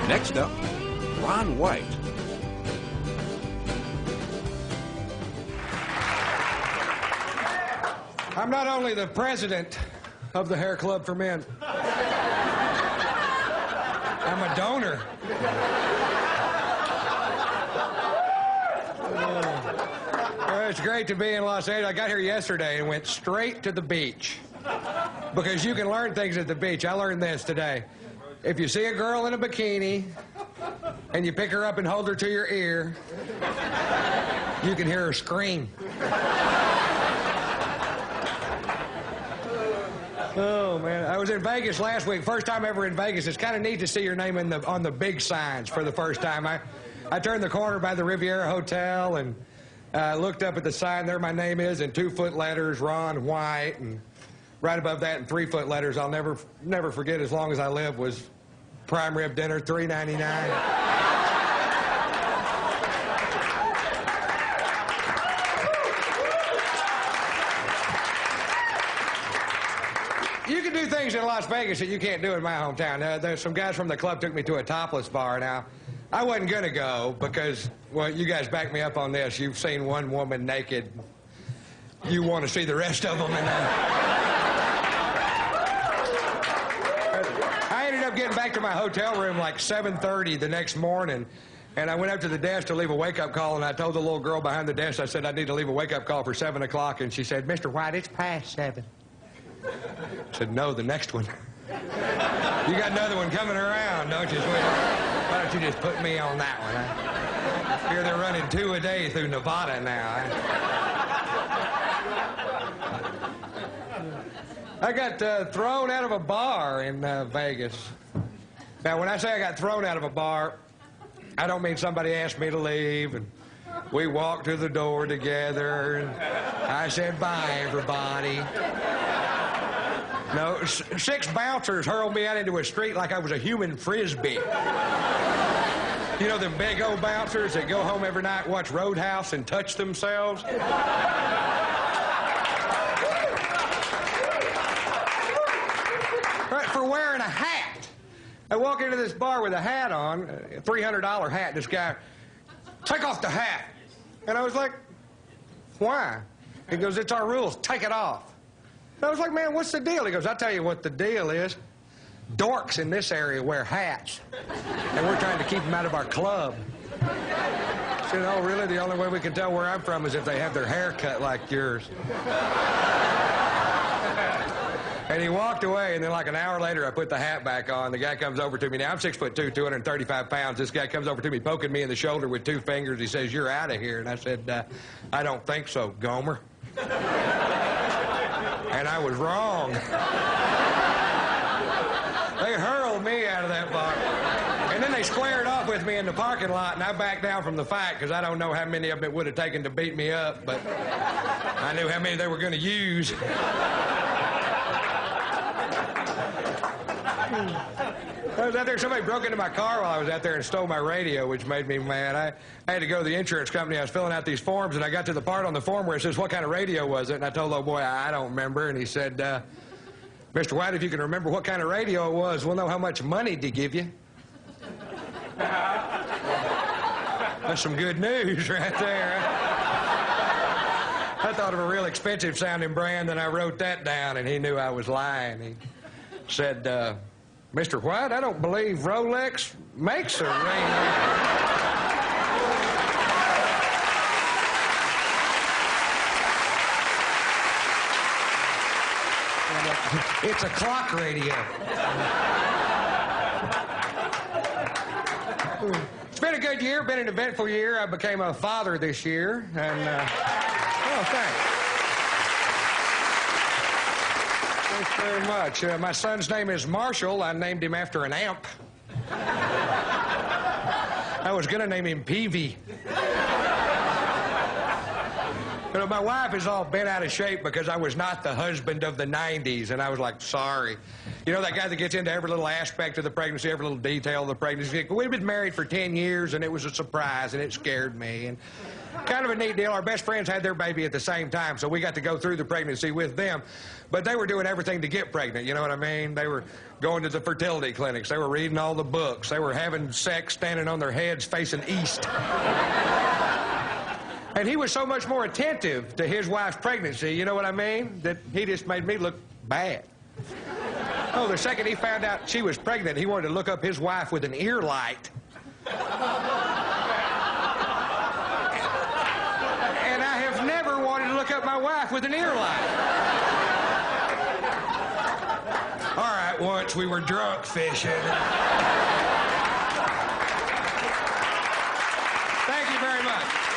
Next up, Ron White. I'm not only the president of the Hair Club for Men, I'm a donor. It's great to be in Los Angeles. I got here yesterday and went straight to the beach because you can learn things at the beach. I learned this today. If you see a girl in a bikini and you pick her up and hold her to your ear, you can hear her scream. Oh, man. I was in Vegas last week. First time ever in Vegas. It's kind of neat to see your name on the big signs for the first time. I turned the corner by the Riviera Hotel and looked up at the sign. There my name is in 2-foot letters, Ron White. And right above that in 3-foot letters, I'll never forget as long as I live, was prime rib dinner, $3.99. You can do things in Las Vegas that you can't do in my hometown. There's some guys from the club took me to a topless bar. Now, I wasn't going to go because, well, you guys back me up on this. You've seen one woman naked. You want to see the rest of them. I ended up getting back to my hotel room like 7:30 the next morning, and I went up to the desk to leave a wake-up call, and I told the little girl behind the desk, I said, I need to leave a wake-up call for 7 o'clock, and she said, Mr. White, it's past 7. I said, no, the next one. You got another one coming around, don't you, sweetheart? Why don't you just put me on that one? I hear they're running 2 a day through Nevada now. I got thrown out of a bar in Vegas. Now, when I say I got thrown out of a bar, I don't mean somebody asked me to leave, and we walked to the door together, and I said, bye, everybody. No, 6 bouncers hurled me out into a street like I was a human Frisbee. You know them big old bouncers that go home every night, watch Roadhouse, and touch themselves? Right, for wearing a hat. I walk into this bar with a hat on, a $300 hat. This guy, take off the hat. And I was like, why? He goes, it's our rules, take it off. I was like, man, what's the deal? He goes, I'll tell you what the deal is. Dorks in this area wear hats, and we're trying to keep them out of our club. I said, oh, really? The only way we can tell where I'm from is if they have their hair cut like yours. And he walked away, and then like an hour later, I put the hat back on. The guy comes over to me. Now, I'm 6'2", 235 pounds. This guy comes over to me, poking me in the shoulder with 2 fingers. He says, you're out of here. And I said, I don't think so, Gomer. And I was wrong. They hurled me out of that bar. And then they squared off with me in the parking lot, and I backed down from the fight because I don't know how many of them it would have taken to beat me up, but I knew how many they were going to use. I was out there, somebody broke into my car while I was out there and stole my radio, which made me mad. I had to go to the insurance company. I was filling out these forms, and I got to the part on the form where it says, what kind of radio was it? And I told the old boy, I don't remember. And he said, Mr. White, if you can remember what kind of radio it was, we'll know how much money to give you. That's some good news right there. I thought of a real expensive sounding brand, and I wrote that down, and he knew I was lying. He said, Mr. White, I don't believe Rolex makes a radio. It's a clock radio. It's been a good year, been an eventful year. I became a father this year, and, oh, thanks. Thanks very much. My son's name is Marshall. I named him after an amp. I was going to name him Peavy. You know, my wife is all bent out of shape because I was not the husband of the 90s, and I was like, sorry. You know that guy that gets into every little aspect of the pregnancy, every little detail of the pregnancy? We've been married for 10 years, and it was a surprise, and it scared me. And kind of a neat deal. Our best friends had their baby at the same time, so we got to go through the pregnancy with them. But they were doing everything to get pregnant, you know what I mean? They were going to the fertility clinics. They were reading all the books. They were having sex standing on their heads facing east. And he was so much more attentive to his wife's pregnancy, you know what I mean, that he just made me look bad. Oh, the second he found out she was pregnant, he wanted to look up his wife with an ear light. And I have never wanted to look up my wife with an ear light. All right, once we were drunk fishing. Thank you very much.